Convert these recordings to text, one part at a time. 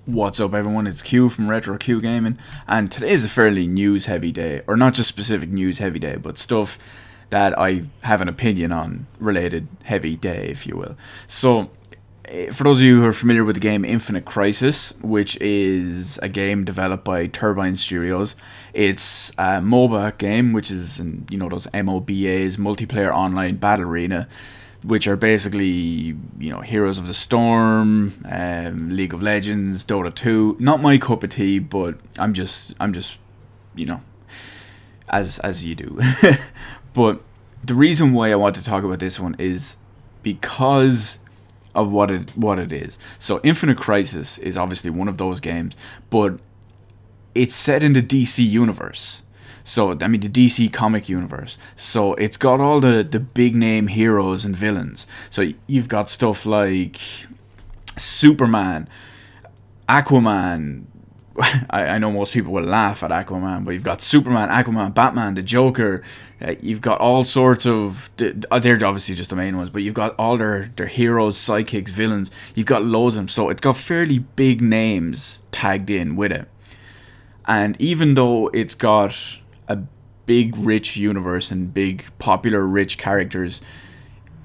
What's up, everyone? It's Q from Retro Q Gaming, and today is a fairly news-heavy day, or not just specific news-heavy day, but stuff that I have an opinion on related heavy day, if you will. So, for those of you who are familiar with the game Infinite Crisis, which is a game developed by Turbine Studios, it's a MOBA game, which is, those MOBAs, multiplayer online battle arena, which are basically, Heroes of the Storm, League of Legends, Dota 2. Not my cup of tea, but I'm just, as you do. But the reason why I want to talk about this one is because of what it is. So Infinite Crisis is obviously one of those games, but it's set in the DC universe. So, I mean, the DC comic universe. So, it's got all the big name heroes and villains. So, you've got stuff like Superman, Aquaman. I know most people will laugh at Aquaman, but you've got Superman, Aquaman, Batman, the Joker. You've got all sorts of... They're obviously just the main ones, but you've got all their heroes, sidekicks, villains. You've got loads of them. So, it's got fairly big names tagged in with it. And even though it's got a big rich universe and big popular rich characters,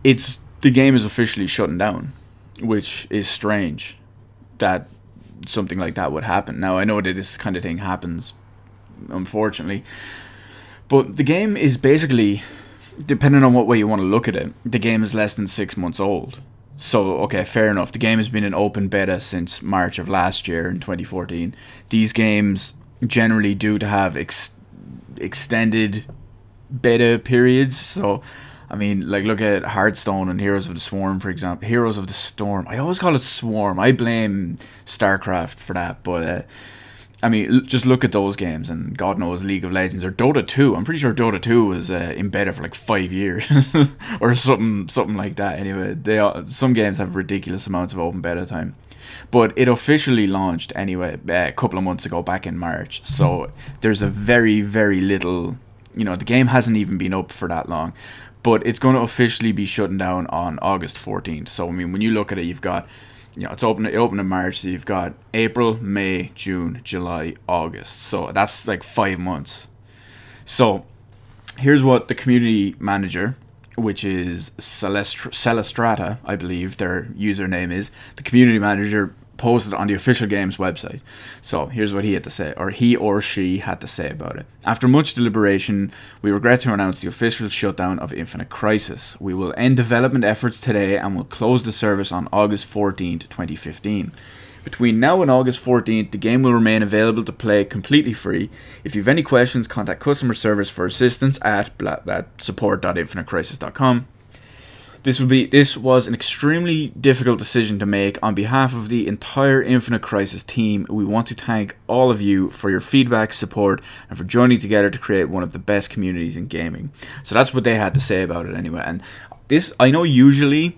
the game is officially shutting down, which is strange that something like that would happen. Now I know that this kind of thing happens, unfortunately, but the game is basically, depending on what way you want to look at it, the game is less than 6 months old. So, okay, fair enough. The game has been in open beta since March of last year in 2014. These games generally do to have extended beta periods. So, I mean, like, look at Hearthstone and Heroes of the Swarm, for example. Heroes of the Storm. I always call it Swarm. I blame StarCraft for that. But, I mean, just look at those games. And God knows League of Legends or Dota 2. I'm pretty sure Dota 2 was in beta for like 5 years. or something like that. Anyway, some games have ridiculous amounts of open beta time. But it officially launched anyway a couple of months ago, back in March. So there's a very, very little, the game hasn't even been up for that long. But it's going to officially be shutting down on August 14th. So, I mean, when you look at it, you've got, it opened in March. So you've got April, May, June, July, August. So that's like 5 months. So here's what the community manager, which is Celestrata, I believe their username is, the community manager, posted on the official game's website. So here's what he had to say, or he or she had to say about it. After much deliberation, we regret to announce the official shutdown of Infinite Crisis. We will end development efforts today and will close the service on August 14th, 2015. Between now and August 14th, the game will remain available to play completely free. If you have any questions, contact customer service for assistance at support.infinitecrisis.com. This was an extremely difficult decision to make. On behalf of the entire Infinite Crisis team, we want to thank all of you for your feedback, support, and for joining together to create one of the best communities in gaming. So that's what they had to say about it anyway. And this, I know usually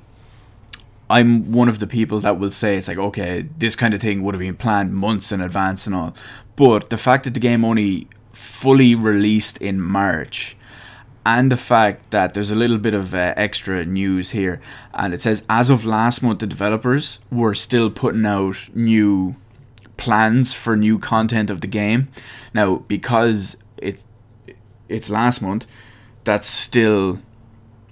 I'm one of the people that will say it's like, okay, this kind of thing would have been planned months in advance and all. But the fact that the game only fully released in March, and the fact that there's a little bit of extra news here, and it says as of last month the developers were still putting out new plans for new content of the game. Now, because it's last month, that's still,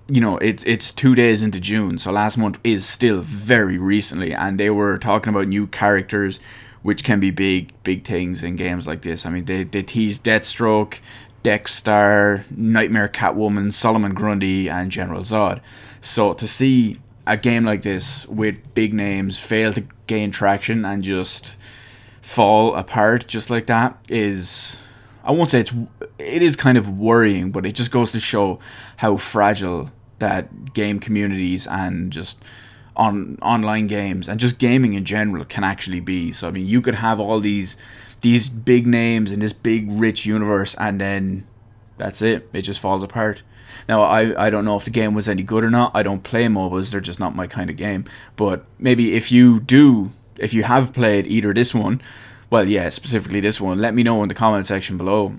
it's 2 days into June, so last month is still very recently, and they were talking about new characters, which can be big things in games like this. I mean, they teased Deathstroke, Dexter, Nightmare Catwoman, Solomon Grundy, and General Zod. So to see a game like this with big names fail to gain traction and just fall apart just like that is, I won't say it is kind of worrying, but it just goes to show how fragile that game communities and just online games and just gaming in general can actually be. So I mean, you could have all these big names in this big rich universe, and then that's it just falls apart. Now I don't know if the game was any good or not. I don't play MOBAs, they're just not my kind of game. But maybe if you have played either this one, well, yeah, specifically this one, let me know in the comment section below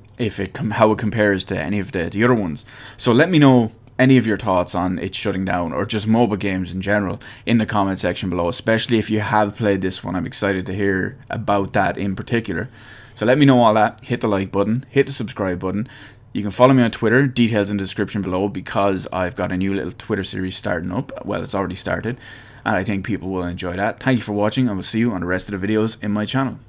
how it compares to any of the other ones. So let me know any of your thoughts on it shutting down, or just MOBA games in general, in the comment section below, especially if you have played this one. I'm excited to hear about that in particular. So let me know all that. Hit the like button, hit the subscribe button. You can follow me on Twitter, details in the description below, because I've got a new little Twitter series starting up. Well, it's already started, and I think people will enjoy that. Thank you for watching, and we'll see you on the rest of the videos in my channel.